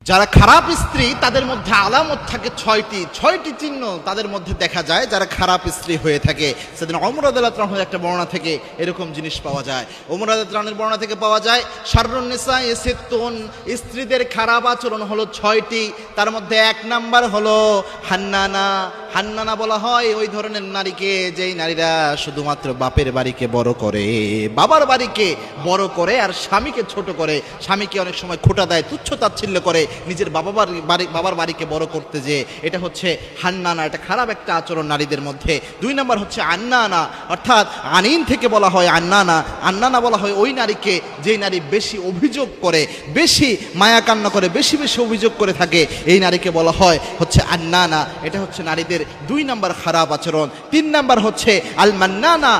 যারা খারাপ স্ত্রী তাদের মধ্যে আলামত থাকে ছয়টি চিহ্ন তাদের মধ্যে দেখা যায় যারা খারাপ স্ত্রী হয়ে থাকে। সেদিন ওমর রাদিয়াল্লাহু আনহু একটা বর্ণনা থেকে এরকম জিনিস পাওয়া যায়। ওমর রাদিয়াল্লাহু আনহুর বর্ণনা থেকে পাওয়া যায় শাররুন নিসা সিত্তুন, স্ত্রীদের খারাপ আচরণ হলো 6টি। তার মধ্যে 1 নাম্বার হলো হান্নানা। হান্নানা বলা হয় ওই ধরনের নারীকে যেই নারীরা শুধুমাত্র বাপের বাড়িকে বড় করে, বাবার বাড়িকে বড় করে আর স্বামীকে ছোট করে, স্বামীকে অনেক সময় খোঁটা দেয়, তুচ্ছ তাচ্ছিল্য করে নিজের বাবার বাড়িকে বড় করতে যে, এটা হচ্ছে হান্নানা। এটা খারাপ একটা আচরণ নারীদের মধ্যে। 2 নাম্বার হচ্ছে আন্নানা, অর্থাৎ আনিন থেকে বলা হয় আন্নানা। আন্নানা বলা হয় ওই নারীকে যেই নারী বেশি অভিযোগ করে, বেশি মায়া কান্না করে, বেশি বেশি অভিযোগ করে থাকে, এই নারীকে বলা হয় হচ্ছে আন্নানা। এটা হচ্ছে নারীদের 2 নাম্বার খারাপ আচরণ। 3 নাম্বার হচ্ছে আল মান্নানা,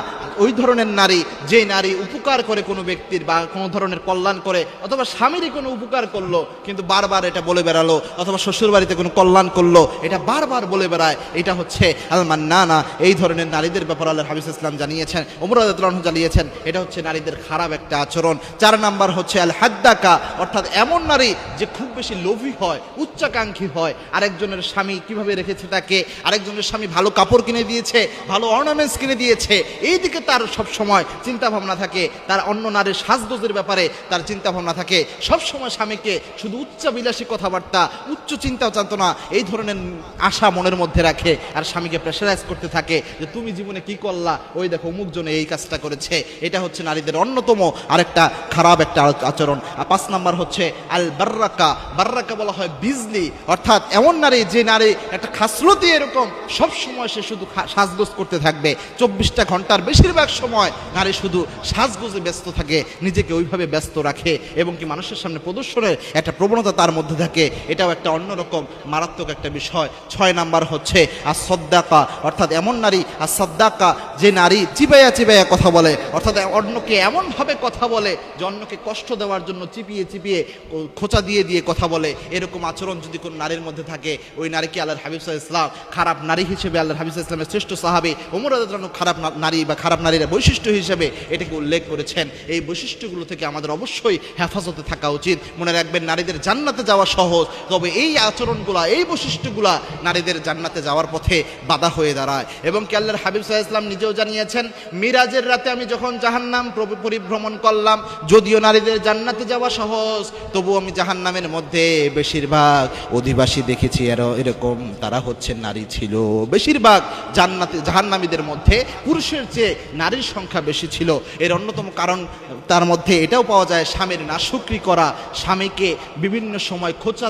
ওই ধরনের নারী যে নারী উপকার করে কোনো ব্যক্তির বা কোনো ধরনের কল্যাণ করে, অথবা স্বামীরই কোনো উপকার করলো কিন্তু বারবার এটা বলে বেড়ালো, অথবা শ্বশুর বাড়িতে কোনো কল্যাণ করলো এটা বারবার বলে বেড়ায়, এটা হচ্ছে আল মান্নানা। এই ধরনের নারীদের ব্যাপারে আল্লাহর হাবিব ইসলাম জানিয়েছেন, ওমর রাদিয়াল্লাহু আনহু জানিয়েছেন, এটা হচ্ছে নারীদের খারাপ একটা আচরণ। 4 নাম্বার হচ্ছে আল হাদ্দাকা, অর্থাৎ এমন নারী যে খুব বেশি লোভী হয়, উচ্চাকাঙ্ক্ষী হয়, আরেকজনের স্বামী কিভাবে রেখেছে তাকে, আরেকজনের স্বামী ভালো কাপড় কিনে দিয়েছে, ভালো অর্নামেন্টস কিনে দিয়েছে, এই দিকে তার সব সময় চিন্তা ভাবনা থাকে, তার অন্য নারীর সাজগোজের ব্যাপারে তার চিন্তা ভাবনা থাকে, সব সময় স্বামীকে শুধু উচ্চাবিলাসী কথাবার্তা, উচ্চ চিন্তা চেতনা এই ধরনের আশা মনের মধ্যে রাখে, আর স্বামীকে প্রেশারাইজ করতে থাকে যে তুমি জীবনে কি করলা, ওই দেখো অমুক জনে এই কাজটা করেছে। এটা হচ্ছে নারীদের অন্যতম আরেকটা খারাপ একটা আচরণ। আর 5 নাম্বার হচ্ছে আল বার্রাকা। বার্রাকা বলা হয় বিজলি, অর্থাৎ এমন নারী যে নারী একটা খাসলতি এরকম সব সময় সে শুধু সাজগোজ করতে থাকবে, 24টা ঘন্টার বেশিরভাগ সময় নারী শুধু সাজগোজে ব্যস্ত থাকে, নিজেকে ওইভাবে ব্যস্ত রাখে এবং কি মানুষের সামনে প্রদর্শনের একটা প্রবণতা তার মধ্যে থাকে। এটাও একটা অন্যরকম মারাত্মক একটা বিষয়। 6 নাম্বার হচ্ছে আসদ্দাকা, অর্থাৎ এমন নারী আসদ্দাকা যে নারী চিবাইয়া চিবাইয়া কথা বলে, অর্থাৎ অন্যকে এমনভাবে কথা বলে যে অন্যকে কষ্ট দেওয়ার জন্য চিপিয়ে চিপিয়ে খোঁচা দিয়ে দিয়ে কথা বলে। এরকম আচরণ যদি কোনো নারীর মধ্যে থাকে, ওই নারীকে আল্লাহর হাবিব সাল্লাল্লাহু আলাইহি ওয়াসাল্লাম খারাপ নারী হিসেবে, আল্লাহর হাবিব সাল্লাল্লাহু আলাইহি ওয়াসাল্লামের শ্রেষ্ঠ সাহাবী ওমর রাদিয়াল্লাহু আনহু খারাপ নারী বা খারাপ নারীর বৈশিষ্ট্য হিসেবে এটাকে উল্লেখ করেছেন। এই বৈশিষ্ট্যগুলো থেকে আমাদের অবশ্যই হেফাজতে থাকা উচিত। মনে রাখবেন, নারীদের জান্নাতে যাওয়া সহজ, তবে এই আচরণগুলা, এই বৈশিষ্ট্যগুলা নারীদের জান্নাতে যাওয়ার পথে বাধা হয়ে দাঁড়ায়। এবং কি আল্লাহর হাবিব সাল্লাল্লাহু আলাইহি ওয়াসাল্লাম নিজেও জানিয়েছেন, মিরাজের রাতে আমি যখন জাহান্নাম পরিভ্রমণ করলাম, যদিও নারীদের জান্নাতে যাওয়া সহজ, তবু আমি জাহান্নামের মধ্যে বেশিরভাগ অধিবাসী দেখেছি এরকম তারা হচ্ছে নারী ছিল। বেশিরভাগ জাহান্নামীদের মধ্যে পুরুষের চেয়ে নারীর সংখ্যা বেশি ছিল। এর অন্যতম কারণ তার মধ্যে এটাও পাওয়া যায়, স্বামীর নাশুকরি করা, স্বামীকে বিভিন্ন সময় খোঁচা